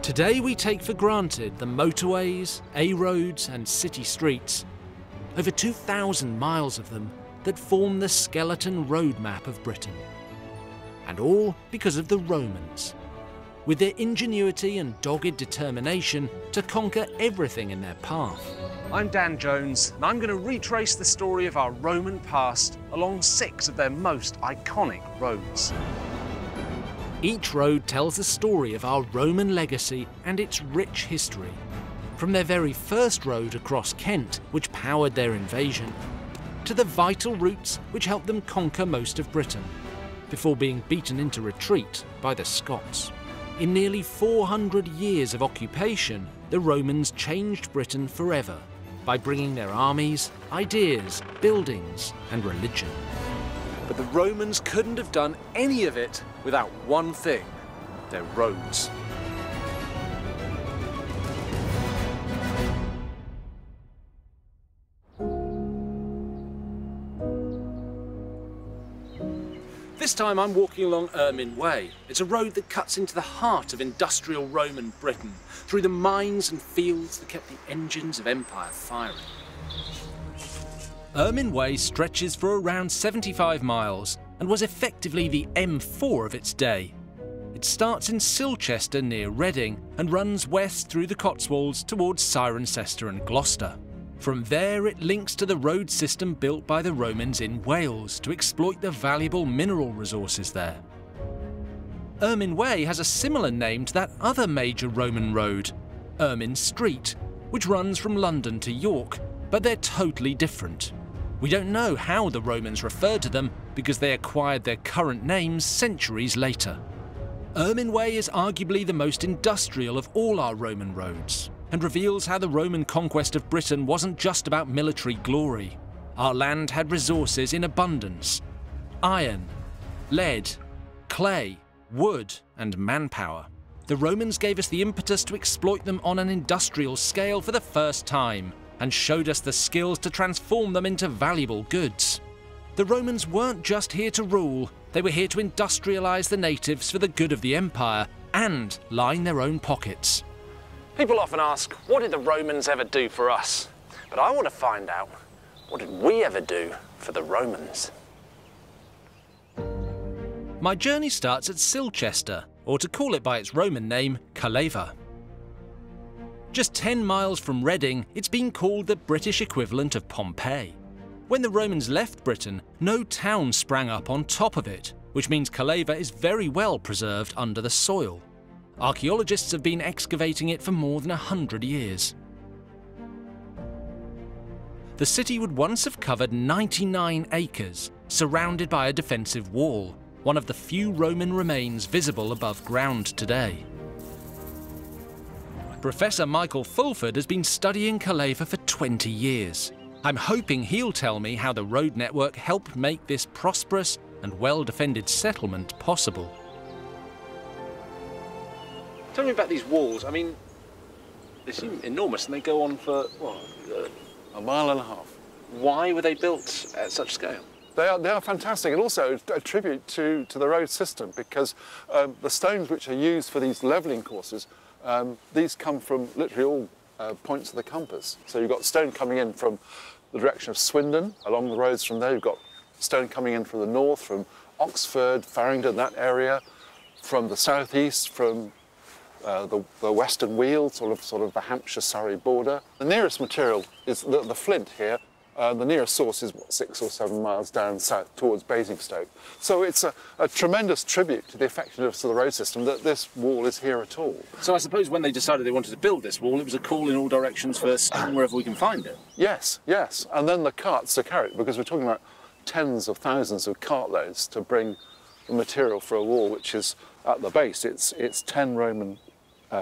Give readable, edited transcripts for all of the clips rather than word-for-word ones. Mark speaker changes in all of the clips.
Speaker 1: Today we take for granted the motorways, A-roads and city streets, over 2,000 miles of them that form the skeleton road map of Britain. And all because of the Romans, with their ingenuity and dogged determination to conquer everything in their path.
Speaker 2: I'm Dan Jones, and I'm going to retrace the story of our Roman past along 6 of their most iconic roads.
Speaker 1: Each road tells the story of our Roman legacy and its rich history. From their very first road across Kent, which powered their invasion, to the vital routes which helped them conquer most of Britain, before being beaten into retreat by the Scots. In nearly 400 years of occupation, the Romans changed Britain forever by bringing their armies, ideas, buildings and religion.
Speaker 2: But the Romans couldn't have done any of it without one thing: their roads. This time I'm walking along Ermine Way. It's a road that cuts into the heart of industrial Roman Britain, through the mines and fields that kept the engines of empire firing.
Speaker 1: Ermine Way stretches for around 75 miles and was effectively the M4 of its day. It starts in Silchester near Reading and runs west through the Cotswolds towards Cirencester and Gloucester. From there it links to the road system built by the Romans in Wales to exploit the valuable mineral resources there. Ermine Way has a similar name to that other major Roman road, Ermine Street, which runs from London to York, but they're totally different. We don't know how the Romans referred to them because they acquired their current names centuries later. Ermine Way is arguably the most industrial of all our Roman roads, and reveals how the Roman conquest of Britain wasn't just about military glory. Our land had resources in abundance: iron, lead, clay, wood and manpower. The Romans gave us the impetus to exploit them on an industrial scale for the first time, and showed us the skills to transform them into valuable goods. The Romans weren't just here to rule, they were here to industrialise the natives for the good of the empire and line their own pockets.
Speaker 2: People often ask, what did the Romans ever do for us? But I want to find out, what did we ever do for the Romans?
Speaker 1: My journey starts at Silchester, or to call it by its Roman name, Calleva. Just 10 miles from Reading, it's been called the British equivalent of Pompeii. When the Romans left Britain, no town sprang up on top of it, which means Calleva is very well preserved under the soil. Archaeologists have been excavating it for more than 100 years. The city would once have covered 99 acres, surrounded by a defensive wall, one of the few Roman remains visible above ground today. Professor Michael Fulford has been studying Calleva for 20 years. I'm hoping he'll tell me how the road network helped make this prosperous and well-defended settlement possible.
Speaker 2: Tell me about these walls. I mean, they seem enormous and they go on for, what,
Speaker 3: a mile and a half.
Speaker 2: Why were they built at such scale?
Speaker 3: They are fantastic, and also a tribute to the road system, because the stones which are used for these levelling courses, these come from literally all points of the compass. So you've got stone coming in from the direction of Swindon, along the roads from there. You've got stone coming in from the north, from Oxford, Farringdon, that area, from the southeast, from the Western Weald, sort of the Hampshire-Surrey border. The nearest material is the flint here. The nearest source is, what, 6 or 7 miles down south towards Basingstoke. So it's a tremendous tribute to the effectiveness of the road system that this wall is here at all.
Speaker 2: So I suppose when they decided they wanted to build this wall, it was a call in all directions for stone wherever we can find it.
Speaker 3: Yes, yes. And then the carts to carry it, because we're talking about tens of thousands of cartloads to bring the material for a wall which is at the base. It's 10 Roman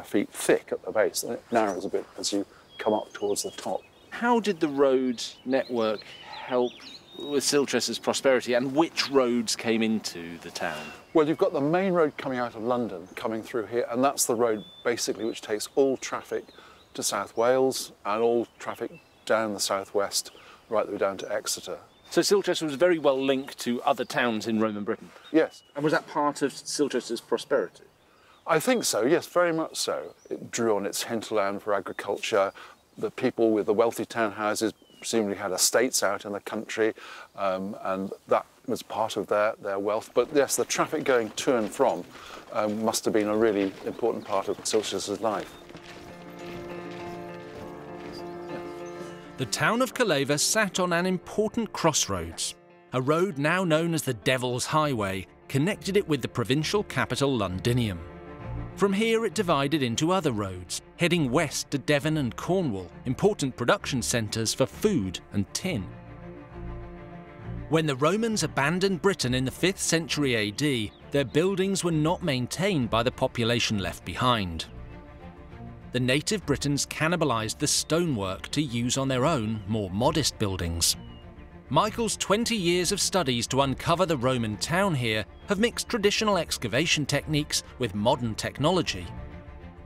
Speaker 3: feet thick at the base, and it narrows a bit as you come up towards the top.
Speaker 2: How did the road network help with Silchester's prosperity, and which roads came into the town?
Speaker 3: Well, you've got the main road coming out of London coming through here, and that's the road basically which takes all traffic to South Wales and all traffic down the southwest right through down to Exeter.
Speaker 2: So Silchester was very well linked to other towns in Roman Britain?
Speaker 3: Yes.
Speaker 2: And was that part of Silchester's prosperity?
Speaker 3: I think so, yes, very much so. It drew on its hinterland for agriculture. The people with the wealthy townhouses presumably had estates out in the country, and that was part of their wealth. But yes, the traffic going to and from must have been a really important part of Silchester's life.
Speaker 1: The town of Kaleva sat on an important crossroads. A road now known as the Devil's Highway connected it with the provincial capital Londinium. From here it divided into other roads, heading west to Devon and Cornwall, important production centres for food and tin. When the Romans abandoned Britain in the 5th century AD, their buildings were not maintained by the population left behind. The native Britons cannibalised the stonework to use on their own, more modest buildings. Michael's 20 years of studies to uncover the Roman town here have mixed traditional excavation techniques with modern technology.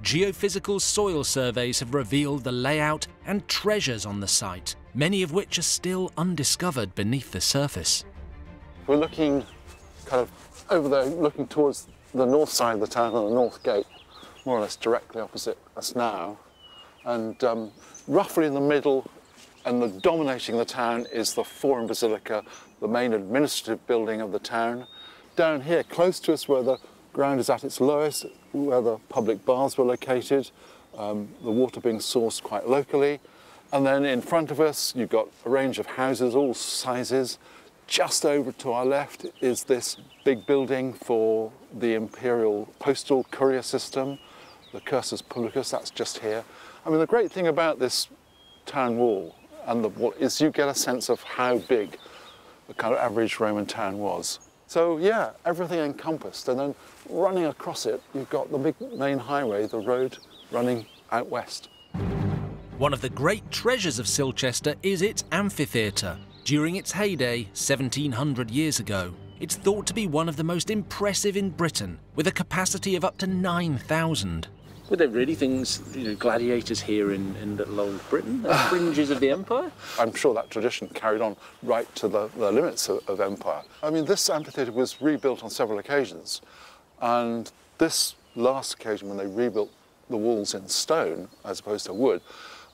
Speaker 1: Geophysical soil surveys have revealed the layout and treasures on the site, many of which are still undiscovered beneath the surface.
Speaker 3: We're looking kind of over there, looking towards the north side of the town and the north gate, more or less directly opposite us now. And roughly in the middle and dominating the town is the Forum Basilica, the main administrative building of the town. Down here, close to us where the ground is at its lowest, where the public baths were located, the water being sourced quite locally. And then in front of us, you've got a range of houses, all sizes. Just over to our left is this big building for the imperial postal courier system, the Cursus Publicus, that's just here. I mean, the great thing about this town wall and the wall is you get a sense of how big the kind of average Roman town was. So yeah, everything encompassed, and then running across it, you've got the big main highway, the road running out west.
Speaker 1: One of the great treasures of Silchester is its amphitheatre. During its heyday, 1700 years ago, it's thought to be one of the most impressive in Britain, with a capacity of up to 9,000.
Speaker 2: Were there really things, gladiators here in little old Britain, the fringes of the empire?
Speaker 3: I'm sure that tradition carried on right to the limits of empire. I mean, this amphitheatre was rebuilt on several occasions, and this last occasion when they rebuilt the walls in stone as opposed to wood,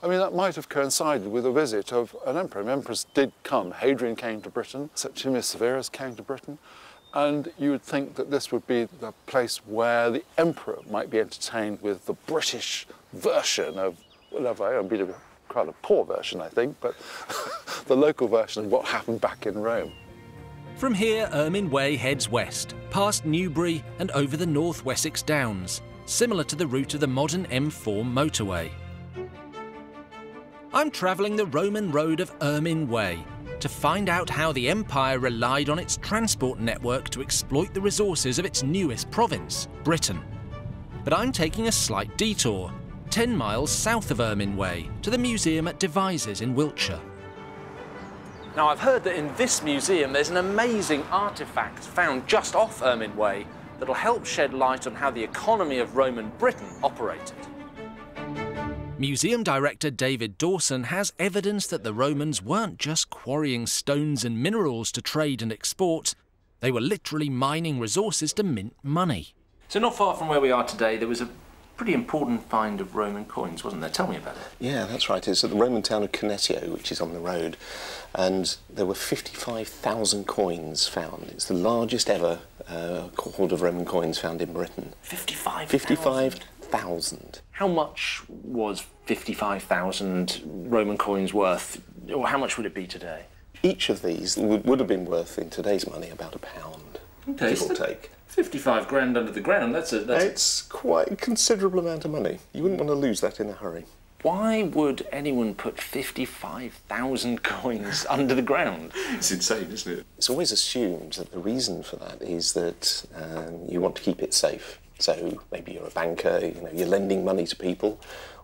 Speaker 3: I mean, that might have coincided with a visit of an emperor. And emperors did come. Hadrian came to Britain, Septimius Severus came to Britain, and you would think that this would be the place where the emperor might be entertained with the British version of whatever. It would be quite a poor version, I think, but the local version of what happened back in Rome.
Speaker 1: From here, Ermine Way heads west, past Newbury and over the North Wessex Downs, similar to the route of the modern M4 motorway. I'm travelling the Roman road of Ermine Way to find out how the empire relied on its transport network to exploit the resources of its newest province, Britain. But I'm taking a slight detour, 10 miles south of Ermine Way, to the museum at Devizes in Wiltshire.
Speaker 2: Now, I've heard that in this museum there's an amazing artefact found just off Ermine Way that'll help shed light on how the economy of Roman Britain operated.
Speaker 1: Museum director David Dawson has evidence that the Romans weren't just quarrying stones and minerals to trade and export, they were literally mining resources to mint money.
Speaker 2: So not far from where we are today, there was a pretty important find of Roman coins, wasn't there? Tell me about it.
Speaker 4: Yeah, that's right. It's at the Roman town of Canetio, which is on the road, and there were 55,000 coins found. It's the largest ever hoard of Roman coins found in Britain. 55,000.
Speaker 2: How much was 55,000 Roman coins worth, or how much would it be today?
Speaker 4: Each of these would have been worth, in today's money, about £1,
Speaker 2: okay,
Speaker 4: give or take.
Speaker 2: 55 grand under the ground,
Speaker 4: It's quite a considerable amount of money. You wouldn't want to lose that in a hurry.
Speaker 2: Why would anyone put 55,000 coins under the ground?
Speaker 4: It's insane, isn't it? It's always assumed that the reason for that is that you want to keep it safe. So maybe you're a banker, you're lending money to people,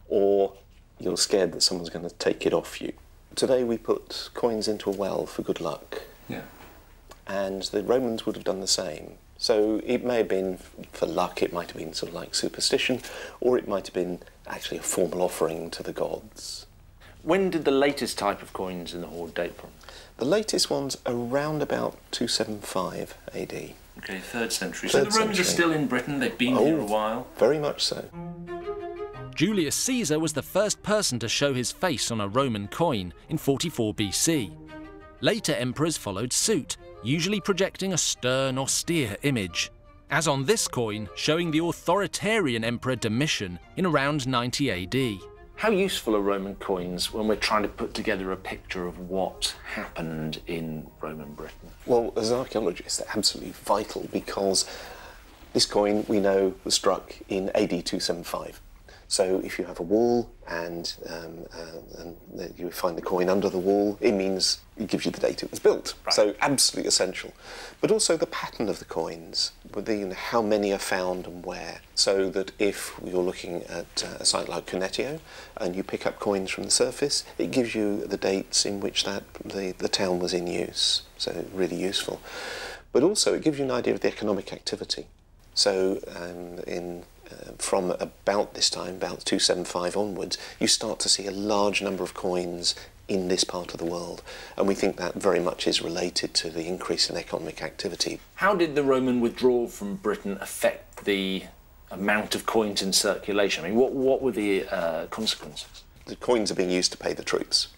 Speaker 4: or you're scared that someone's going to take it off you. Today we put coins into a well for good luck.
Speaker 2: Yeah.
Speaker 4: And the Romans would have done the same. So it may have been for luck, it might have been sort of like superstition, or it might have been actually a formal offering to the gods.
Speaker 2: When did the latest type of coins in the hoard date from?
Speaker 4: The latest one's around about 275 AD.
Speaker 2: Okay, 3rd century.
Speaker 4: Third
Speaker 2: So the Romans
Speaker 4: century.
Speaker 2: are still in Britain, they've been here a while.
Speaker 4: Very much so.
Speaker 1: Julius Caesar was the first person to show his face on a Roman coin in 44 BC. Later emperors followed suit, usually projecting a stern, austere image, as on this coin showing the authoritarian Emperor Domitian in around 90 AD.
Speaker 2: How useful are Roman coins when we're trying to put together a picture of what happened in Roman Britain?
Speaker 4: Well, as an archaeologist, they're absolutely vital because this coin, we know, was struck in AD 275. So if you have a wall and you find the coin under the wall, it means it gives you the date it was built.
Speaker 2: Right.
Speaker 4: So absolutely essential. But also the pattern of the coins, with how many are found and where. So that if you're looking at a site like Cunetio and you pick up coins from the surface, it gives you the dates in which the town was in use. So really useful. But also it gives you an idea of the economic activity. So from about this time, about 275 onwards, you start to see a large number of coins in this part of the world, and we think that very much is related to the increase in economic activity.
Speaker 2: How did the Roman withdrawal from Britain affect the amount of coins in circulation? I mean, what were the consequences?
Speaker 4: The coins are being used to pay the troops.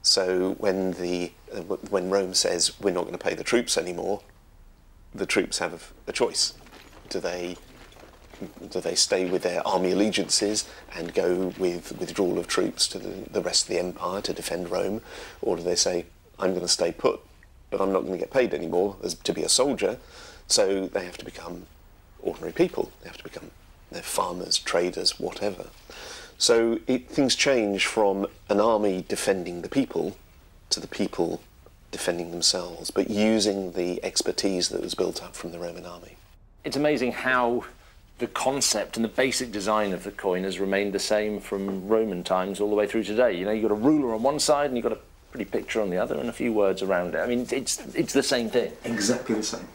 Speaker 4: So when Rome says we're not going to pay the troops anymore, the troops have a choice. Do they stay with their army allegiances and go with withdrawal of troops to the rest of the empire to defend Rome, or do they say, I'm going to stay put, but I'm not going to get paid anymore to be a soldier, so they have to become ordinary people, they have to become farmers, traders, whatever. So things change from an army defending the people to the people defending themselves, but using the expertise that was built up from the Roman army.
Speaker 2: It's amazing how the concept and the basic design of the coin has remained the same from Roman times all the way through today. You know, you've got a ruler on one side and you've got a pretty picture on the other and a few words around it. I mean, it's the same thing.
Speaker 5: Exactly the same.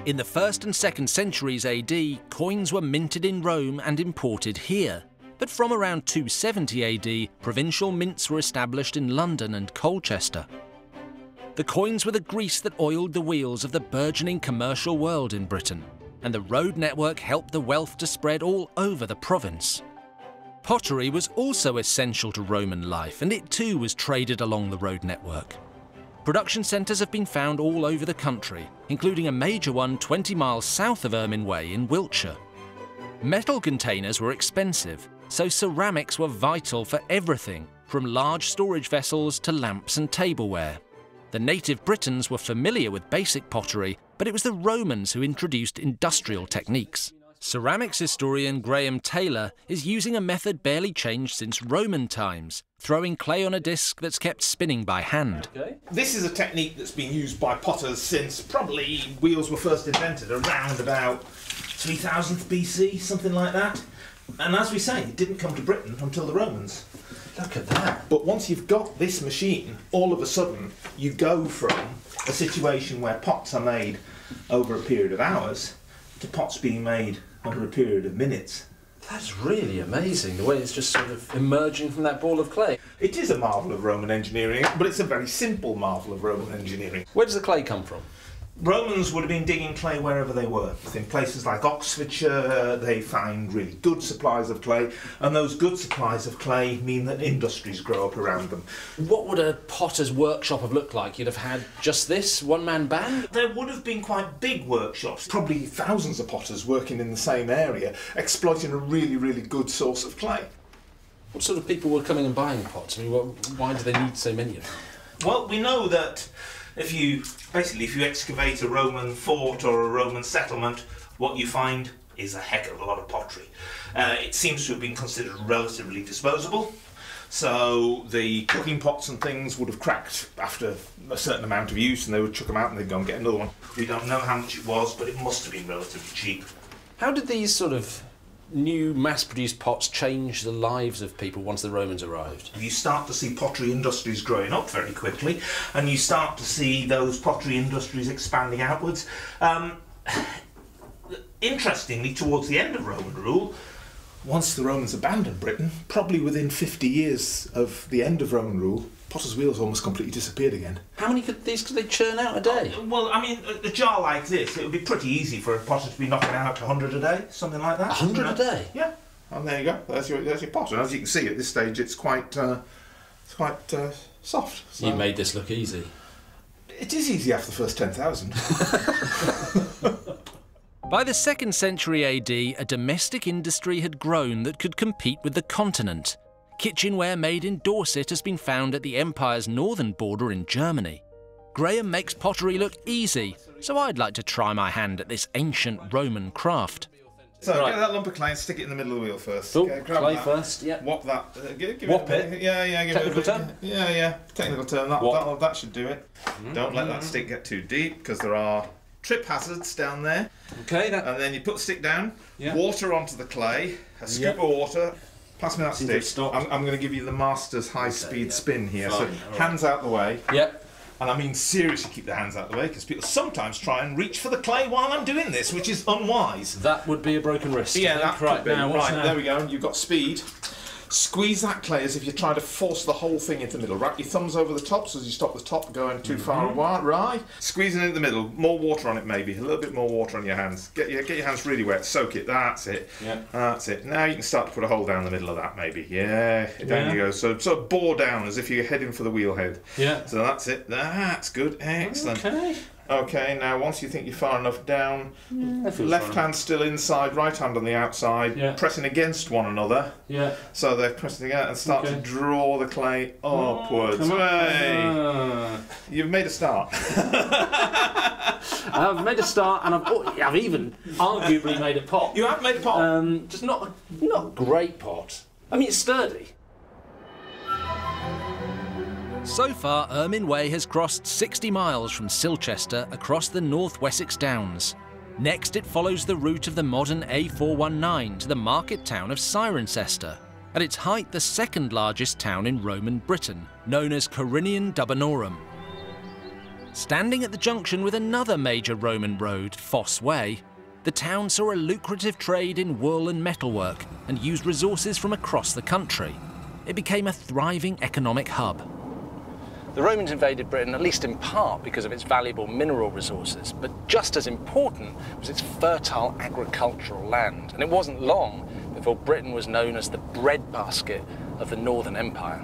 Speaker 1: In the 1st and 2nd centuries AD, coins were minted in Rome and imported here. But from around 270 AD, provincial mints were established in London and Colchester. The coins were the grease that oiled the wheels of the burgeoning commercial world in Britain, and the road network helped the wealth to spread all over the province. Pottery was also essential to Roman life, and it too was traded along the road network. Production centres have been found all over the country, including a major one 20 miles south of Ermine Way in Wiltshire. Metal containers were expensive, so ceramics were vital for everything, from large storage vessels to lamps and tableware. The native Britons were familiar with basic pottery, but it was the Romans who introduced industrial techniques. Ceramics historian Graham Taylor is using a method barely changed since Roman times, throwing clay on a disc that's kept spinning by hand.
Speaker 5: This is a technique that's been used by potters since probably wheels were first invented, around about 3000 BC, something like that. And as we say, it didn't come to Britain until the Romans. Look at that. But once you've got this machine, all of a sudden you go from a situation where pots are made over a period of hours to pots being made over a period of minutes.
Speaker 2: That's really amazing, the way it's just sort of emerging from that ball of clay.
Speaker 5: It is a marvel of Roman engineering, but it's a very simple marvel of Roman engineering.
Speaker 2: Where does the clay come from?
Speaker 5: Romans would have been digging clay wherever they were. In places like Oxfordshire, they find really good supplies of clay, and those good supplies of clay mean that industries grow up around them.
Speaker 2: What would a potter's workshop have looked like? You'd have had just this one-man band?
Speaker 5: There would have been quite big workshops, probably thousands of potters working in the same area, exploiting a really, really good source of clay.
Speaker 2: What sort of people were coming and buying pots? I mean, why do they need so many of them?
Speaker 5: Well, we know that if you excavate a Roman fort or a Roman settlement, what you find is a heck of a lot of pottery. It seems to have been considered relatively disposable, so the cooking pots and things would have cracked after a certain amount of use, and they would chuck them out and they'd go and get another one. We don't know how much it was, but it must have been relatively cheap.
Speaker 2: How did these sort of new mass-produced pots change the lives of people once the Romans arrived?
Speaker 5: You start to see pottery industries growing up very quickly, and you start to see those pottery industries expanding outwards. Interestingly, towards the end of Roman rule, once the Romans abandoned Britain, probably within 50 years of the end of Roman rule, potter's wheels almost completely disappeared again.
Speaker 1: How many could they churn out a day?
Speaker 5: Well, I mean, a jar like this, it would be pretty easy for a potter to be knocking out 100 a day, something like that.
Speaker 1: 100 a day?
Speaker 5: Yeah. And there you go. There's your pot. And as you can see, at this stage, it's quite soft. So
Speaker 1: You made this look easy.
Speaker 5: it is easy after the first 10,000.
Speaker 1: By the 2nd century AD, a domestic industry had grown that could compete with the continent. Kitchenware made in Dorset has been found at the empire's northern border in Germany. Graham makes pottery look easy, so I'd like to try my hand at this ancient Roman craft.
Speaker 5: So
Speaker 1: Right.
Speaker 5: get that lump of clay and stick it in the middle of the wheel first.
Speaker 1: Oh,
Speaker 5: Okay, grab
Speaker 1: clay
Speaker 5: that.
Speaker 1: first, yeah.
Speaker 5: Whop that. Give
Speaker 1: Whop it?
Speaker 5: Yeah, give
Speaker 1: Technical
Speaker 5: it a
Speaker 1: term?
Speaker 5: Yeah, technical term. That should do it. Don't let that stick get too deep, because there are trip hazards down there.
Speaker 1: Okay,
Speaker 5: And then you put the stick down,
Speaker 1: Yeah.
Speaker 5: water onto the clay, a scoop
Speaker 1: Yeah.
Speaker 5: of water. Pass me that
Speaker 1: Seems to have
Speaker 5: stick.
Speaker 1: stopped.
Speaker 5: I'm going to give you the master's high-speed spin here.
Speaker 1: Fine,
Speaker 5: So
Speaker 1: all right.
Speaker 5: hands out the way.
Speaker 1: Yep.
Speaker 5: And I mean seriously keep the hands out the way, because people sometimes try and reach for the clay while I'm doing this, which is unwise.
Speaker 1: That would be a broken wrist.
Speaker 5: Yeah, that
Speaker 1: right
Speaker 5: could be.
Speaker 1: now. What's
Speaker 5: Right,
Speaker 1: now?
Speaker 5: there we go. And you've got speed. Squeeze that clay as if you're trying to force the whole thing into the middle. Wrap your thumbs over the top so as you stop the top going too far wide. Right. Squeezing it in the middle. More water on it, maybe. A little bit more water on your hands. Get your hands really wet. Soak it. That's it.
Speaker 1: Yeah.
Speaker 5: That's it. Now you can start to put a hole down the middle of that, maybe. Yeah. Down you go. So sort of bore down as if you're heading for the wheel head.
Speaker 1: Yeah.
Speaker 5: So that's it. That's good. Excellent.
Speaker 1: Okay.
Speaker 5: Okay, now once you think you're far enough down,
Speaker 1: That feels
Speaker 5: left
Speaker 1: fine.
Speaker 5: hand still inside, right hand on the outside,
Speaker 1: Yeah.
Speaker 5: pressing against one another.
Speaker 1: Yeah.
Speaker 5: So they're pressing together and start to
Speaker 1: Okay.
Speaker 5: draw the clay upwards.
Speaker 1: Come on.
Speaker 5: Hey! You've made a start.
Speaker 1: I've made a start, and I've even arguably made a pot.
Speaker 5: You have made a pot.
Speaker 1: Just not a great pot. I mean, it's sturdy. So far, Ermine Way has crossed 60 miles from Silchester across the North Wessex Downs. Next, it follows the route of the modern A419 to the market town of Cirencester, at its height the 2nd largest town in Roman Britain, known as Corinium Dubanorum. Standing at the junction with another major Roman road, Fosse Way, the town saw a lucrative trade in wool and metalwork and used resources from across the country. It became a thriving economic hub. The Romans invaded Britain, at least in part, because of its valuable mineral resources, but just as important was its fertile agricultural land. And it wasn't long before Britain was known as the breadbasket of the Northern Empire.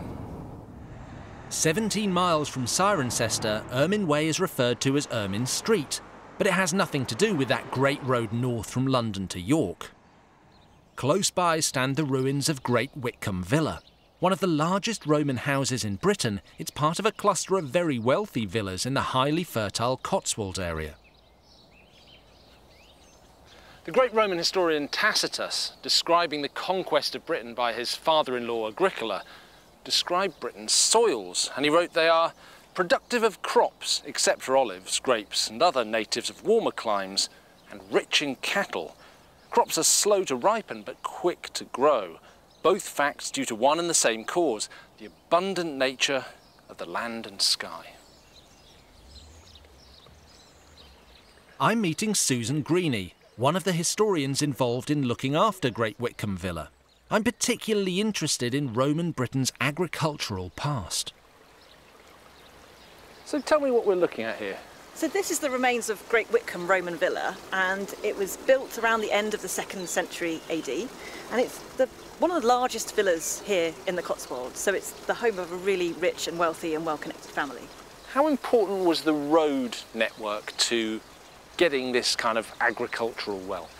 Speaker 1: 17 miles from Cirencester, Ermine Way is referred to as Ermine Street, but it has nothing to do with that great road north from London to York. Close by stand the ruins of Great Whitcomb Villa. One of the largest Roman houses in Britain, it's part of a cluster of very wealthy villas in the highly fertile Cotswold area. The great Roman historian Tacitus, describing the conquest of Britain by his father-in-law Agricola, described Britain's soils, and he wrote they are productive of crops, except for olives, grapes and other natives of warmer climes, and rich in cattle. Crops are slow to ripen but quick to grow. Both facts due to one and the same cause, the abundant nature of the land and sky. I'm meeting Susan Greeny, one of the historians involved in looking after Great Whitcomb Villa. I'm particularly interested in Roman Britain's agricultural past. So tell me what we're looking at here.
Speaker 6: So this is the remains of Great Whitcomb Roman Villa, and it was built around the end of the 2nd century AD, and it's one of the largest villas here in the Cotswolds, so it's the home of a really rich and wealthy and well-connected family.
Speaker 1: How important was the road network to getting this kind of agricultural wealth?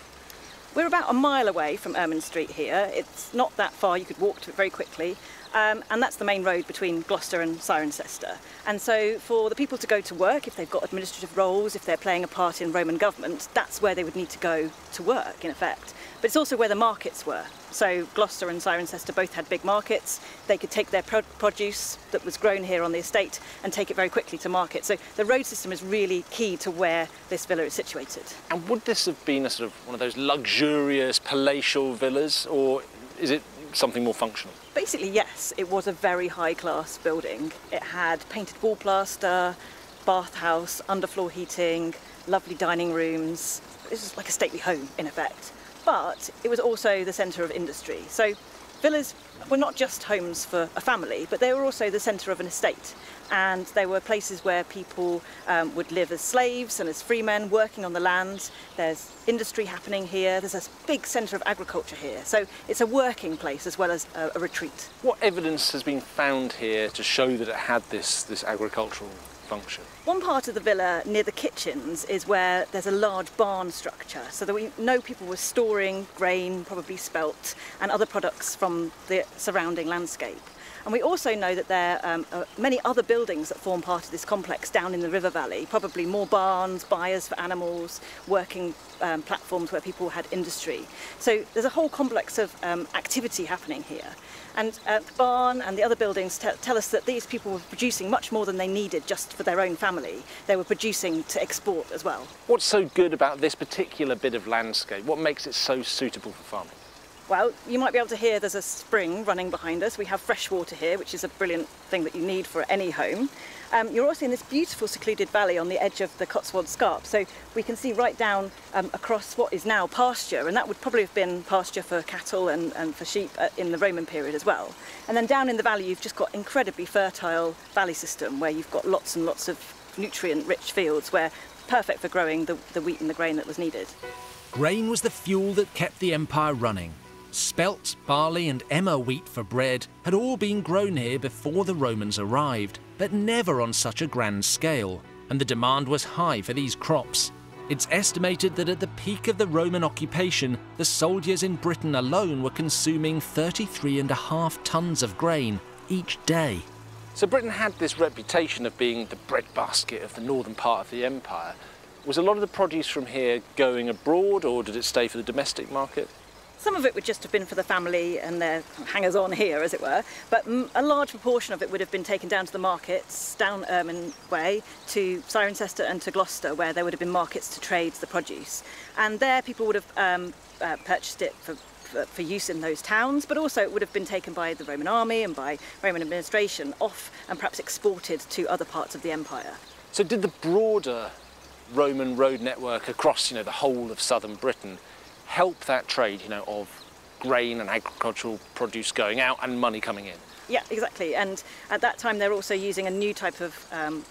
Speaker 6: We're about a mile away from Ermine Street here. It's not that far, you could walk to it very quickly. And that's the main road between Gloucester and Cirencester. And so for the people to go to work, if they've got administrative roles, if they're playing a part in Roman government, that's where they would need to go to work, in effect. But it's also where the markets were. So Gloucester and Cirencester both had big markets. They could take their produce that was grown here on the estate and take it very quickly to market. So the road system is really key to where this villa is situated.
Speaker 1: And would this have been a sort of one of those luxurious palatial villas, or is it something more functional?
Speaker 6: Basically, yes, it was a very high-class building. It had painted wall plaster, bathhouse, underfloor heating, lovely dining rooms. It was like a stately home, in effect. but it was also the centre of industry. So villas were not just homes for a family, but they were also the centre of an estate. And they were places where people would live as slaves and as free men working on the land. There's industry happening here. There's a big centre of agriculture here. So it's a working place as well as a retreat.
Speaker 2: What evidence has been found here to show that it had this agricultural function?
Speaker 6: One part of the villa near the kitchens is where there's a large barn structure, so that we know people were storing grain, probably spelt, and other products from the surrounding landscape. And we also know that there are many other buildings that form part of this complex down in the river valley, probably more barns, byres for animals, working platforms where people had industry. So there's a whole complex of activity happening here. And the barn and the other buildings tell us that these people were producing much more than they needed just for their own family. They were producing to export as well.
Speaker 2: What's so good about this particular bit of landscape? What makes it so suitable for farming?
Speaker 6: Well, you might be able to hear there's a spring running behind us. We have fresh water here, which is a brilliant thing that you need for any home. You're also in this beautiful secluded valley on the edge of the Cotswold Scarp, so we can see right down across what is now pasture, and that would probably have been pasture for cattle and for sheep in the Roman period as well. And then down in the valley you've just got incredibly fertile valley system where you've got lots and lots of nutrient-rich fields where perfect for growing the wheat and the grain that was needed.
Speaker 1: Grain was the fuel that kept the empire running. Spelt, barley and emmer wheat for bread had all been grown here before the Romans arrived, but never on such a grand scale, and the demand was high for these crops. It's estimated that at the peak of the Roman occupation, the soldiers in Britain alone were consuming 33.5 tons of grain each day.
Speaker 2: So Britain had this reputation of being the breadbasket of the northern part of the empire. Was a lot of the produce from here going abroad, or did it stay for the domestic market?
Speaker 6: Some of it would just have been for the family and their hangers-on here, as it were, but a large proportion of it would have been taken down to the markets, down Ermine Way, to Cirencester and to Gloucester, where there would have been markets to trade the produce. And there people would have purchased it for use in those towns, but also it would have been taken by the Roman army and by Roman administration off and perhaps exported to other parts of the empire.
Speaker 2: So did the broader Roman road network across, the whole of southern Britain help that trade, of grain and agricultural produce going out and money coming in?
Speaker 6: Yeah, exactly. And at that time they're also using a new type of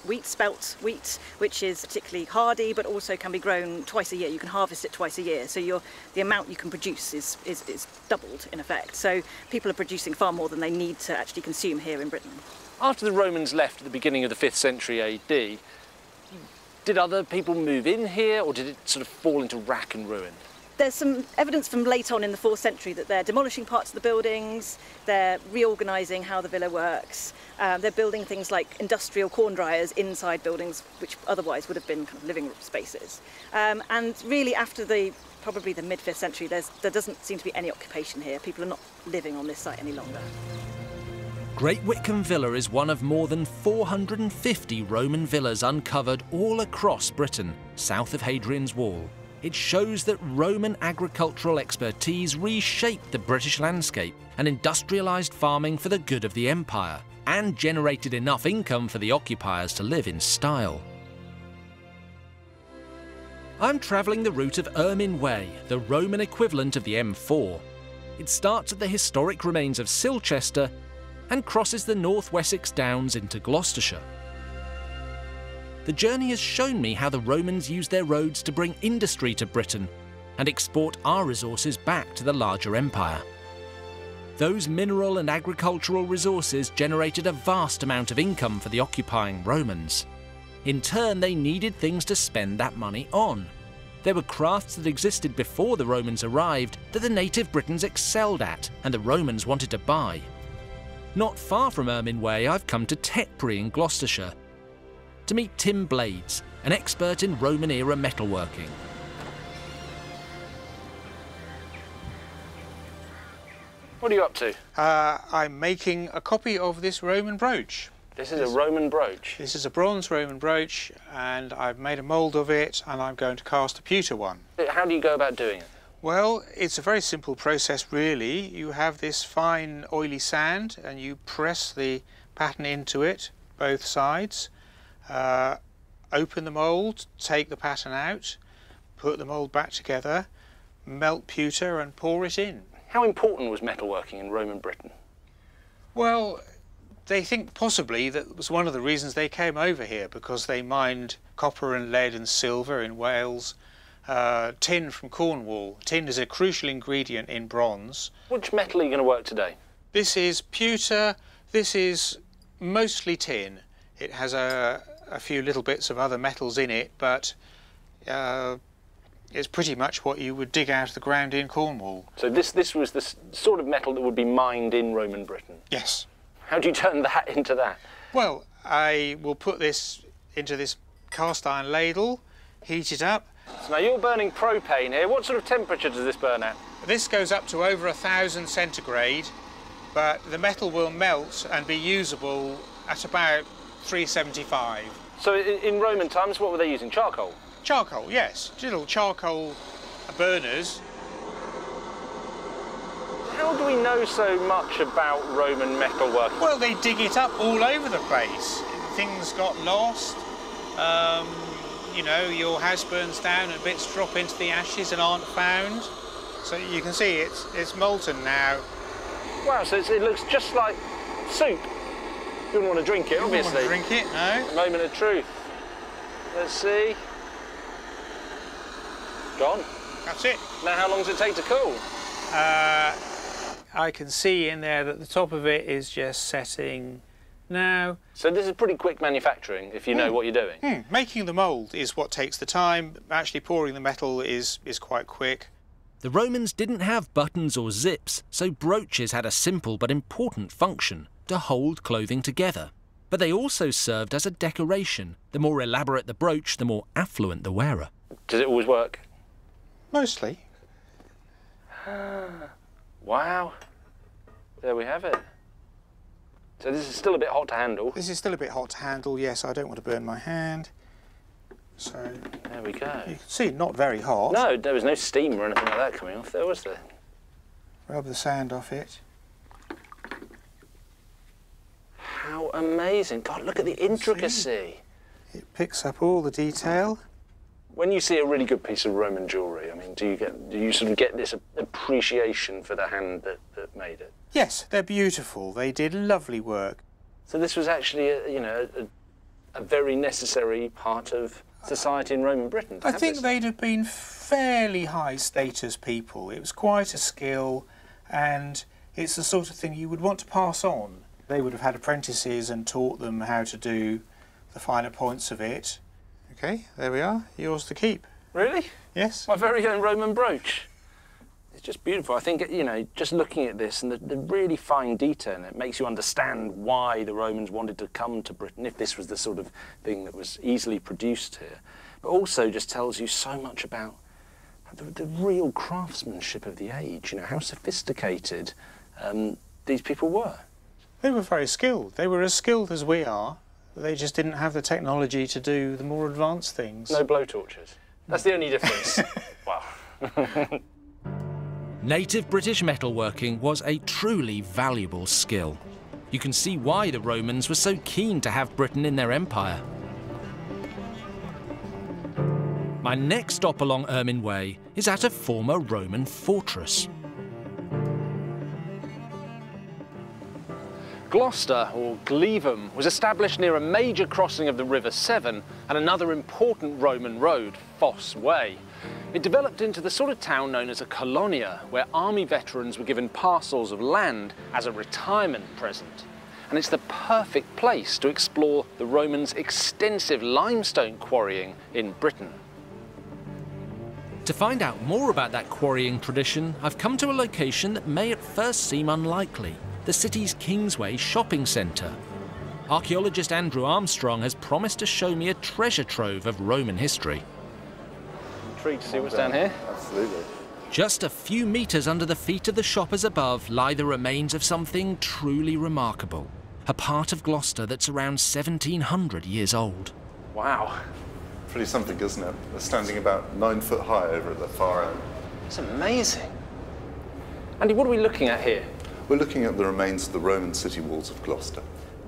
Speaker 6: wheat, spelt wheat, which is particularly hardy but also can be grown twice a year. You can harvest it twice a year, so the amount you can produce is doubled in effect. So people are producing far more than they need to actually consume here in Britain.
Speaker 2: After the Romans left at the beginning of the 5th century AD, did other people move in here, or did it sort of fall into rack and ruin?
Speaker 6: There's some evidence from late on in the 4th century that they're demolishing parts of the buildings, they're reorganising how the villa works, they're building things like industrial corn dryers inside buildings which otherwise would have been kind of living spaces. And really after probably the mid-5th century, there doesn't seem to be any occupation here. People are not living on this site any longer.
Speaker 1: Great Whitcomb Villa is one of more than 450 Roman villas uncovered all across Britain, south of Hadrian's Wall. It shows that Roman agricultural expertise reshaped the British landscape and industrialised farming for the good of the empire, and generated enough income for the occupiers to live in style. I'm travelling the route of Ermine Way, the Roman equivalent of the M4. It starts at the historic remains of Silchester and crosses the North Wessex Downs into Gloucestershire. The journey has shown me how the Romans used their roads to bring industry to Britain and export our resources back to the larger empire. Those mineral and agricultural resources generated a vast amount of income for the occupying Romans. In turn, they needed things to spend that money on. There were crafts that existed before the Romans arrived that the native Britons excelled at and the Romans wanted to buy. Not far from Ermine Way, I've come to Tetbury in Gloucestershire to meet Tim Blades, an expert in Roman-era metalworking.
Speaker 2: What are you up to?
Speaker 7: I'm making a copy of this Roman brooch.
Speaker 2: This is a Roman brooch?
Speaker 7: This is a bronze Roman brooch, and I've made a mould of it, and I'm going to cast a pewter one.
Speaker 2: How do you go about doing it?
Speaker 7: Well, it's a very simple process, really. You have this fine, oily sand, and you press the pattern into it, both sides. Open the mould, take the pattern out, put the mould back together, melt pewter and pour it in.
Speaker 2: How important was metalworking in Roman Britain?
Speaker 7: Well, they think possibly that was one of the reasons they came over here, because they mined copper and lead and silver in Wales, tin from Cornwall. Tin is a crucial ingredient in bronze.
Speaker 2: Which metal are you going to work today?
Speaker 7: This is pewter, this is mostly tin. It has a few little bits of other metals in it, but it's pretty much what you would dig out of the ground in Cornwall.
Speaker 2: So this was the sort of metal that would be mined in Roman Britain?
Speaker 7: Yes.
Speaker 2: How do you turn that into that?
Speaker 7: Well, I will put this into this cast iron ladle, heat it up.
Speaker 2: So now you're burning propane here. What sort of temperature does this burn at?
Speaker 7: This goes up to over 1,000 centigrade, but the metal will melt and be usable at about 375.
Speaker 2: So in Roman times, what were they using? Charcoal?
Speaker 7: Charcoal, yes. Little charcoal burners.
Speaker 2: How do we know so much about Roman metalwork?
Speaker 7: Well, they dig it up all over the place. Things got lost. You know, your house burns down and bits drop into the ashes and aren't found. So you can see it's molten now.
Speaker 2: Wow, so it looks just like soup. You wouldn't want to drink it, obviously.
Speaker 7: You wouldn't want to drink it, no.
Speaker 2: Moment of truth. Let's see. Gone.
Speaker 7: That's it.
Speaker 2: Now how long does it take to cool?
Speaker 7: I can see in there that the top of it is just setting now.
Speaker 2: So this is pretty quick manufacturing if you know what you're doing.
Speaker 7: Making the mould is what takes the time. Actually pouring the metal is quite quick.
Speaker 1: The Romans didn't have buttons or zips, so brooches had a simple but important function to hold clothing together. But they also served as a decoration. The more elaborate the brooch, the more affluent the wearer.
Speaker 2: Does it always work?
Speaker 7: Mostly.
Speaker 2: Wow. There we have it. So this is still a bit hot to handle.
Speaker 7: This is still a bit hot to handle, yes. I don't want to burn my hand. So
Speaker 2: there we go.
Speaker 7: You can see, not very hot.
Speaker 2: No, there was no steam or anything like that coming off there, was there?
Speaker 7: Rub the sand off it.
Speaker 2: How amazing. God, look at the intricacy.
Speaker 7: It picks up all the detail.
Speaker 2: When you see a really good piece of Roman jewellery, I mean, do you sort of get this appreciation for the hand that made it?
Speaker 7: Yes, they're beautiful. They did lovely work.
Speaker 2: So this was actually, a very necessary part of society in Roman Britain.
Speaker 7: I think they'd have been fairly high status people. It was quite a skill, and it's the sort of thing you would want to pass on. They would have had apprentices and taught them how to do the finer points of it. Okay, there we are. Yours to keep.
Speaker 2: Really?
Speaker 7: Yes.
Speaker 2: My very own Roman brooch. It's just beautiful. I think, just looking at this and the really fine detail in it makes you understand why the Romans wanted to come to Britain, if this was the sort of thing that was easily produced here. But also just tells you so much about the real craftsmanship of the age, how sophisticated these people were.
Speaker 7: They were very skilled. They were as skilled as we are. They just didn't have the technology to do the more advanced things.
Speaker 2: No blowtorches. That's the only difference. Wow.
Speaker 1: Native British metalworking was a truly valuable skill. You can see why the Romans were so keen to have Britain in their empire. My next stop along Ermine Way is at a former Roman fortress.
Speaker 2: Gloucester, or Glevum, was established near a major crossing of the River Severn and another important Roman road, Fosse Way. It developed into the sort of town known as a colonia, where army veterans were given parcels of land as a retirement present. And it's the perfect place to explore the Romans' extensive limestone quarrying in Britain.
Speaker 1: To find out more about that quarrying tradition, I've come to a location that may at first seem unlikely. The city's Kingsway shopping centre. Archaeologist Andrew Armstrong has promised to show me a treasure trove of Roman history.
Speaker 2: Intrigued to see what's down here?
Speaker 3: Absolutely.
Speaker 1: Just a few metres under the feet of the shoppers above lie the remains of something truly remarkable. A part of Gloucester that's around 1700 years old.
Speaker 2: Wow.
Speaker 3: Pretty something, isn't it? They're standing about 9 foot high over at the far end.
Speaker 2: It's amazing. Andy, what are we looking at here?
Speaker 3: We're looking at the remains of the Roman city walls of Gloucester.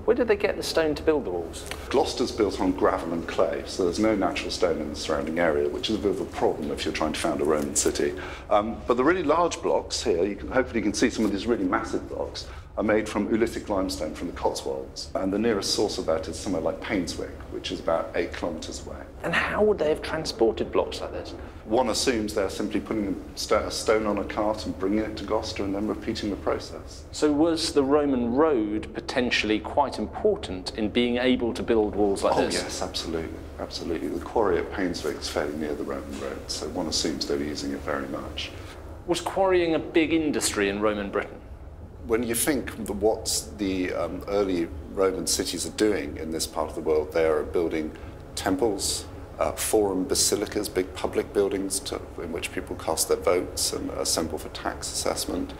Speaker 2: Where did they get the stone to build the walls?
Speaker 3: Gloucester's built on gravel and clay, so there's no natural stone in the surrounding area, which is a bit of a problem if you're trying to found a Roman city. But the really large blocks here, hopefully you can see some of these really massive blocks, are made from oolitic limestone from the Cotswolds. And the nearest source of that is somewhere like Painswick, which is about 8 kilometres away.
Speaker 2: And how would they have transported blocks like this?
Speaker 3: One assumes they're simply putting a stone on a cart and bringing it to Gloucester and then repeating the process.
Speaker 2: So was the Roman road potentially quite important in being able to build walls like this?
Speaker 3: Oh yes, absolutely, absolutely. The quarry at Painswick is fairly near the Roman road, so one assumes they were using it very much.
Speaker 2: Was quarrying a big industry in Roman Britain?
Speaker 3: When you think what the early Roman cities are doing in this part of the world, they are building temples, forum basilicas, big public buildings in which people cast their votes and assemble for tax assessment.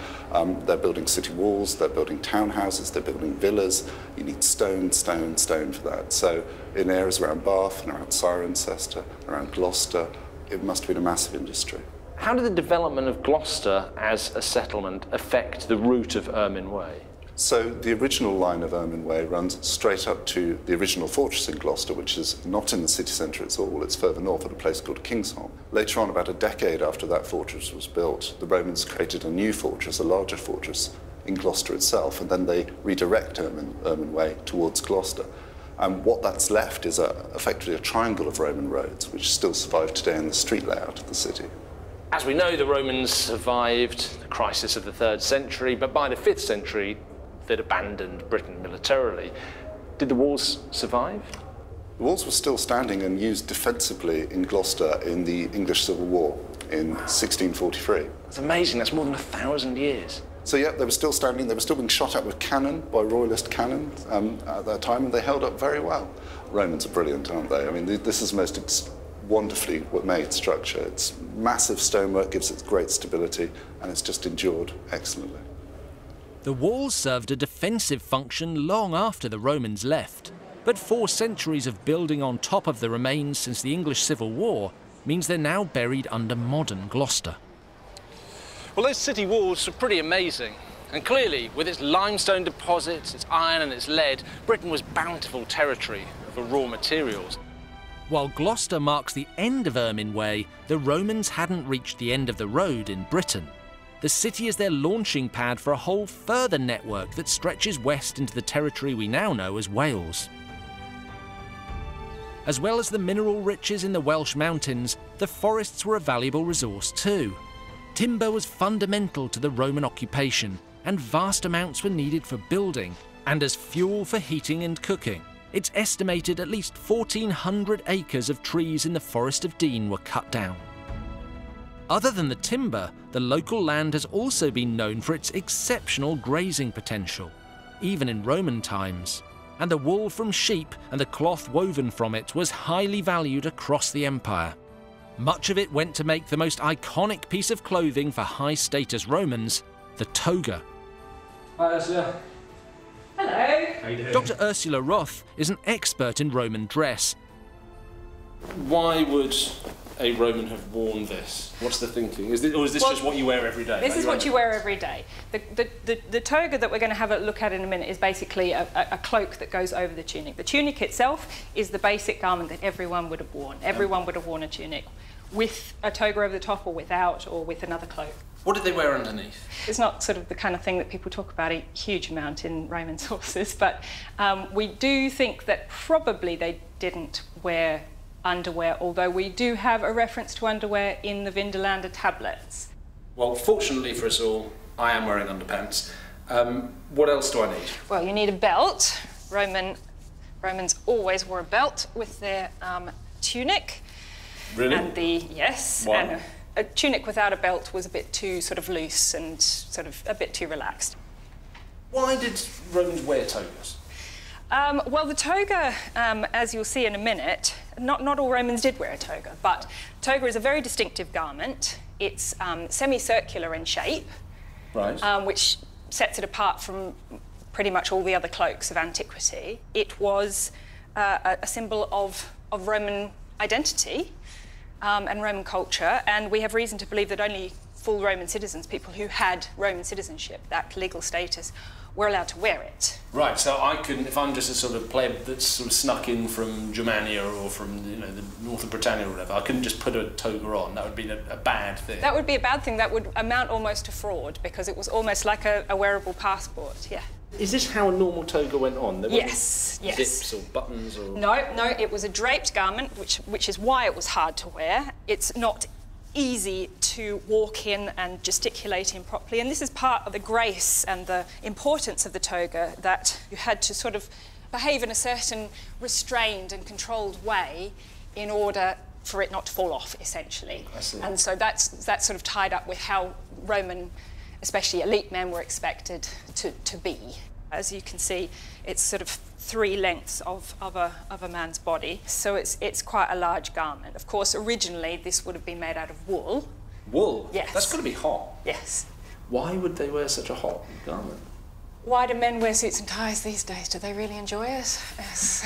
Speaker 3: They're building city walls, they're building townhouses, they're building villas. You need stone, stone, stone for that. So in areas around Bath and around Cirencester, around Gloucester, it must have been a massive industry.
Speaker 2: How did the development of Gloucester as a settlement affect the route of Ermine Way?
Speaker 3: So the original line of Ermine Way runs straight up to the original fortress in Gloucester, which is not in the city centre at all. It's further north at a place called Kingsholm. Later on, about a decade after that fortress was built, the Romans created a new fortress, a larger fortress in Gloucester itself, and then they redirect Ermine Way towards Gloucester. And what that's left is effectively a triangle of Roman roads, which still survive today in the street layout of the city.
Speaker 2: As we know, the Romans survived the crisis of the 3rd century, but by the 5th century, they'd abandoned Britain militarily. Did the walls survive?
Speaker 3: The walls were still standing and used defensively in Gloucester in the English Civil War in 1643.
Speaker 2: That's amazing, that's more than 1,000 years.
Speaker 3: So yeah, they were still standing, they were still being shot at with cannon by royalist cannon at that time, and they held up very well. Romans are brilliant, aren't they? I mean, this is the most wonderfully made structure. It's massive stonework, gives it great stability, and it's just endured excellently.
Speaker 1: The walls served a defensive function long after the Romans left, but 4 centuries of building on top of the remains since the English Civil War means they're now buried under modern Gloucester.
Speaker 2: Well, those city walls are pretty amazing. And clearly, with its limestone deposits, its iron and its lead, Britain was bountiful territory for raw materials.
Speaker 1: While Gloucester marks the end of Ermine Way, the Romans hadn't reached the end of the road in Britain. The city is their launching pad for a whole further network that stretches west into the territory we now know as Wales. As well as the mineral riches in the Welsh mountains, the forests were a valuable resource too. Timber was fundamental to the Roman occupation, and vast amounts were needed for building and as fuel for heating and cooking. It's estimated at least 1,400 acres of trees in the Forest of Dean were cut down. Other than the timber, the local land has also been known for its exceptional grazing potential, even in Roman times. And the wool from sheep and the cloth woven from it was highly valued across the empire. Much of it went to make the most iconic piece of clothing for high-status Romans, the toga.
Speaker 2: Hi, Ursula.
Speaker 6: Hello.
Speaker 2: How you doing?
Speaker 1: Dr. Ursula Roth is an expert in Roman dress.
Speaker 2: Why would a Roman have worn this? What's the thinking? Or is this just what you wear every day?
Speaker 6: This is what you wear every day. The toga that we're going to have a look at in a minute is basically a cloak that goes over the tunic. The tunic itself is the basic garment that everyone would have worn. Everyone would have worn a tunic with a toga over the top or without, or with another cloak.
Speaker 2: What did they wear underneath?
Speaker 6: It's not sort of the kind of thing that people talk about a huge amount in Roman sources, but we do think that probably they didn't wear underwear, although we do have a reference to underwear in the Vindolanda tablets.
Speaker 2: Well, fortunately for us all, I am wearing underpants. What else do I need?
Speaker 6: Well, you need a belt. Romans always wore a belt with their tunic.
Speaker 2: Really?
Speaker 6: And yes.
Speaker 2: Why?
Speaker 6: And a tunic without a belt was a bit too sort of loose and sort of a bit too relaxed.
Speaker 2: Why did Romans wear togas?
Speaker 6: Well, the toga, as you'll see in a minute, not all Romans did wear a toga, but toga is a very distinctive garment. It's semicircular in shape,
Speaker 2: Right.
Speaker 6: which sets it apart from pretty much all the other cloaks of antiquity. It was a symbol of Roman identity and Roman culture, and we have reason to believe that only
Speaker 8: full Roman citizens, people who had Roman citizenship, that legal status, were allowed to wear it.
Speaker 1: Right, so I couldn't, if I'm just a sort of player that's sort of snuck in from Germania or from, you know, the north of Britannia or whatever, I couldn't just put a toga on. That would be a bad thing.
Speaker 8: That would be a bad thing. That would amount almost to fraud, because it was almost like a wearable passport, yeah.
Speaker 2: Is this how a normal toga went on? There
Speaker 8: Yes, yes.
Speaker 2: Zips or buttons or...
Speaker 8: No, it was a draped garment, which is why it was hard to wear. It's not easy to walk in and gesticulate in properly, and this is part of the grace and the importance of the toga, that you had to sort of behave in a certain restrained and controlled way in order for it not to fall off, essentially.
Speaker 2: I see.
Speaker 8: And so that's sort of tied up with how Roman, especially elite men, were expected to be. As you can see, it's sort of 3 lengths of a man's body, so it's quite a large garment. Of course, originally this would have been made out of wool.
Speaker 2: Wool?
Speaker 8: Yes.
Speaker 2: That's got to be hot.
Speaker 8: Yes.
Speaker 2: Why would they wear such a hot garment?
Speaker 8: Why do men wear suits and ties these days? Do they really enjoy it? Yes.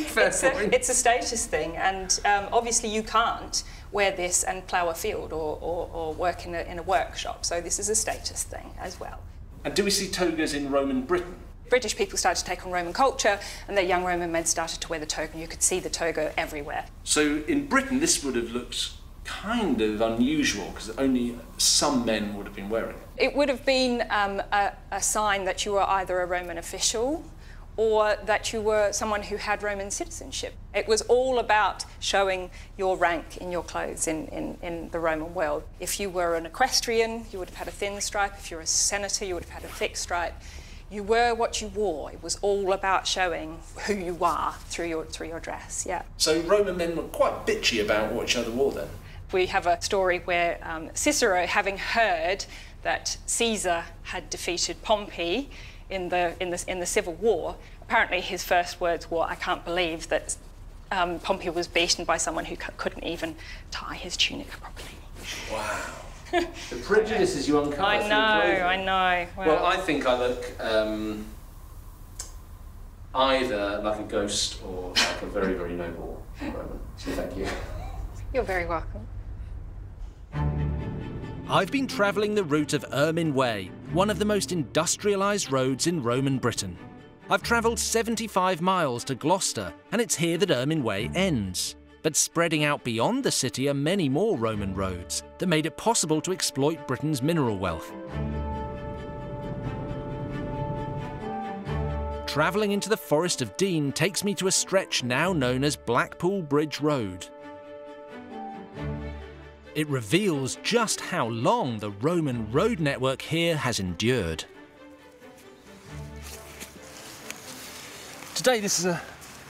Speaker 2: Fair point.
Speaker 8: It's a status thing, and obviously you can't wear this and plough a field or work in a workshop, so this is a status thing as well.
Speaker 2: And do we see togas in Roman Britain?
Speaker 8: British people started to take on Roman culture, and their young Roman men started to wear the toga, and you could see the toga everywhere.
Speaker 2: So in Britain, this would have looked kind of unusual, because only some men would have been wearing it.
Speaker 8: It would have been a sign that you were either a Roman official or that you were someone who had Roman citizenship. It was all about showing your rank in your clothes in the Roman world. If you were an equestrian, you would have had a thin stripe. If you were a senator, you would have had a thick stripe. You were what you wore. It was all about showing who you are through your dress, yeah.
Speaker 2: So Roman men were quite bitchy about what each other wore then?
Speaker 8: We have a story where Cicero, having heard that Caesar had defeated Pompey in the Civil War, apparently his first words were, "I can't believe that Pompey was beaten by someone who couldn't even tie his tunic properly."
Speaker 2: Wow. The prejudices you uncover.
Speaker 8: I know.
Speaker 2: Well, I think I look either like a ghost or like a very, very noble Roman. So thank you.
Speaker 8: You're very welcome.
Speaker 1: I've been travelling the route of Ermine Way, one of the most industrialised roads in Roman Britain. I've travelled 75 miles to Gloucester, and it's here that Ermine Way ends. But spreading out beyond the city are many more Roman roads that made it possible to exploit Britain's mineral wealth. Travelling into the Forest of Dean takes me to a stretch now known as Blackpool Bridge Road. It reveals just how long the Roman road network here has endured. Today this is a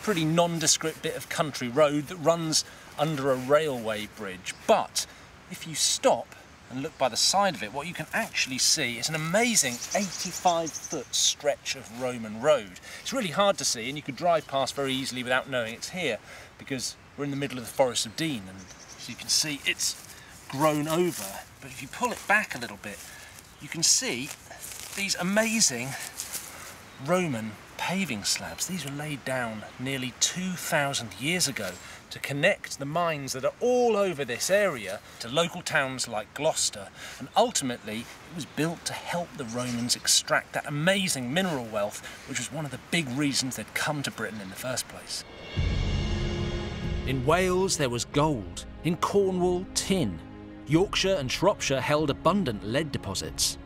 Speaker 1: pretty nondescript bit of country road that runs under a railway bridge, but if you stop and look by the side of it, what you can actually see is an amazing 85-foot stretch of Roman road. It's really hard to see, and you could drive past very easily without knowing it's here, because we're in the middle of the Forest of Dean, and as you can see it's grown over. But if you pull it back a little bit, you can see these amazing Roman paving slabs. These were laid down nearly 2,000 years ago to connect the mines that are all over this area to local towns like Gloucester, and ultimately it was built to help the Romans extract that amazing mineral wealth, which was one of the big reasons they'd come to Britain in the first place. In Wales there was gold, in Cornwall tin. Yorkshire and Shropshire held abundant lead deposits.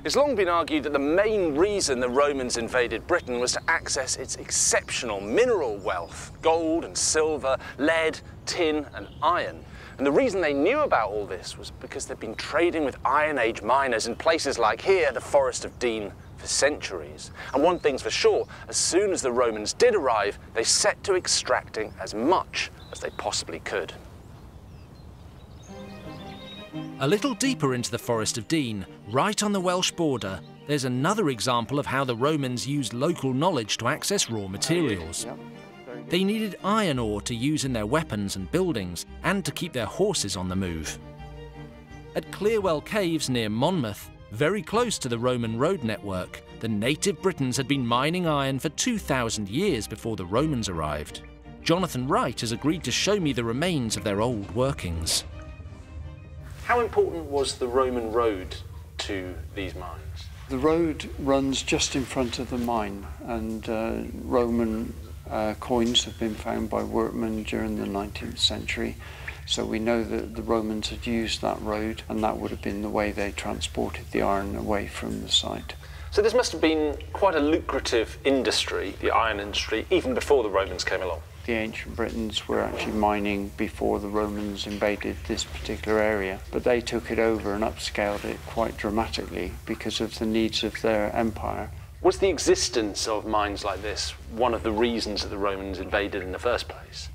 Speaker 9: It's long been argued that the main reason the Romans invaded Britain was to access its exceptional mineral wealth, gold and silver, lead, tin and iron. And the reason they knew about all this was because they'd been trading with Iron Age miners in places like here, the Forest of Dean, for centuries. And one thing's for sure, as soon as the Romans did arrive, they set to extracting as much as they possibly could.
Speaker 1: A little deeper into the Forest of Dean, right on the Welsh border, there's another example of how the Romans used local knowledge to access raw materials. They needed iron ore to use in their weapons and buildings, and to keep their horses on the move. At Clearwell Caves near Monmouth, very close to the Roman road network, the native Britons had been mining iron for 2,000 years before the Romans arrived. Jonathan Wright has agreed to show me the remains of their old workings.
Speaker 9: How important was the Roman road to these mines?
Speaker 10: The road runs just in front of the mine, and Roman coins have been found by workmen during the 19th century. So we know that the Romans had used that road, and that would have been the way they transported the iron away from the site.
Speaker 9: So this must have been quite a lucrative industry, the iron industry, even before the Romans came along.
Speaker 10: The ancient Britons were actually mining before the Romans invaded this particular area, but they took it over and upscaled it quite dramatically because of the needs of their empire.
Speaker 9: Was the existence of mines like this one of the reasons that the Romans invaded in the first place?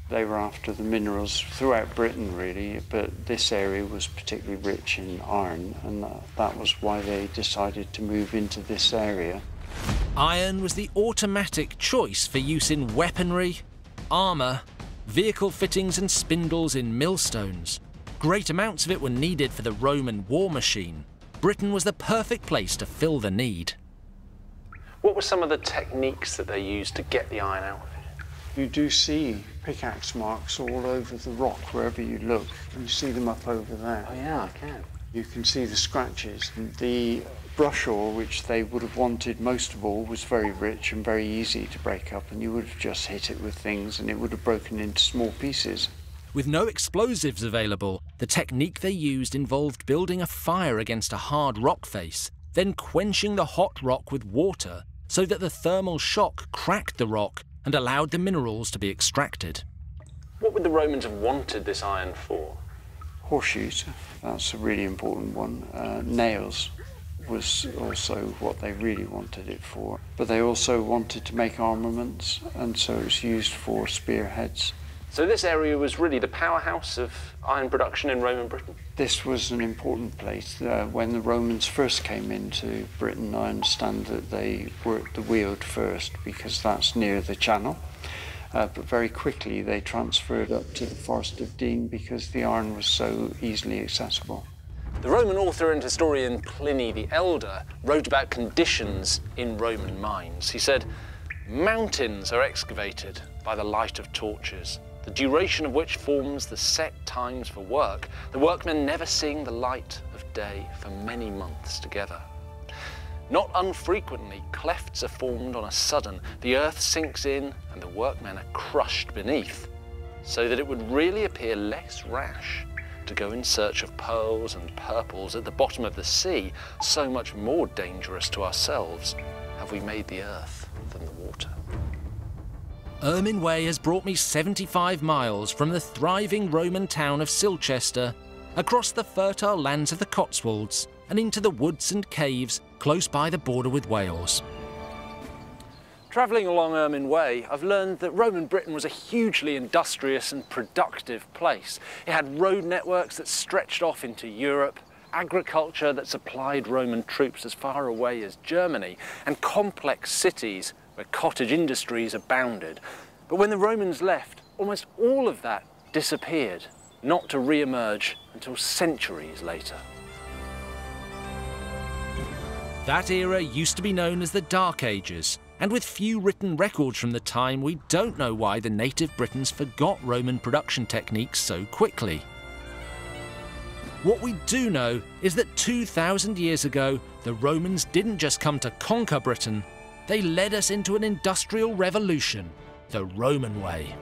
Speaker 10: They were after the minerals throughout Britain, really, but this area was particularly rich in iron, and that was why they decided to move into this area.
Speaker 1: Iron was the automatic choice for use in weaponry, armour, vehicle fittings and spindles in millstones. Great amounts of it were needed for the Roman war machine. Britain was the perfect place to fill the need.
Speaker 9: What were some of the techniques that they used to get the iron out of it?
Speaker 10: You do see pickaxe marks all over the rock wherever you look. You see them up over there.
Speaker 9: Oh yeah, I can.
Speaker 10: You can see the scratches. The brush ore, which they would have wanted most of all, was very rich and very easy to break up, and you would have just hit it with things and it would have broken into small pieces.
Speaker 1: With no explosives available, the technique they used involved building a fire against a hard rock face, then quenching the hot rock with water so that the thermal shock cracked the rock and allowed the minerals to be extracted.
Speaker 9: What would the Romans have wanted this iron for?
Speaker 10: Horseshoes, that's a really important one. Nails was also what they really wanted it for. But they also wanted to make armaments, and so it was used for spearheads.
Speaker 9: So this area was really the powerhouse of iron production in Roman Britain?
Speaker 10: This was an important place. When the Romans first came into Britain, I understand that they worked the Weald first because that's near the Channel. But very quickly they transferred up to the Forest of Dean because the iron was so easily accessible.
Speaker 9: The Roman author and historian Pliny the Elder wrote about conditions in Roman mines. He said, "Mountains are excavated by the light of torches, the duration of which forms the set times for work, the workmen never seeing the light of day for many months together. Not unfrequently, clefts are formed on a sudden, the earth sinks in and the workmen are crushed beneath, so that it would really appear less rash to go in search of pearls and purples at the bottom of the sea, so much more dangerous to ourselves have we made the earth than the water."
Speaker 1: Ermine Way has brought me 75 miles from the thriving Roman town of Silchester, across the fertile lands of the Cotswolds, and into the woods and caves close by the border with Wales.
Speaker 9: Travelling along Ermine Way, I've learned that Roman Britain was a hugely industrious and productive place. It had road networks that stretched off into Europe, agriculture that supplied Roman troops as far away as Germany, and complex cities where cottage industries abounded. But when the Romans left, almost all of that disappeared, not to re-emerge until centuries later.
Speaker 1: That era used to be known as the Dark Ages, and with few written records from the time, we don't know why the native Britons forgot Roman production techniques so quickly. What we do know is that 2,000 years ago, the Romans didn't just come to conquer Britain, they led us into an industrial revolution, the Roman way.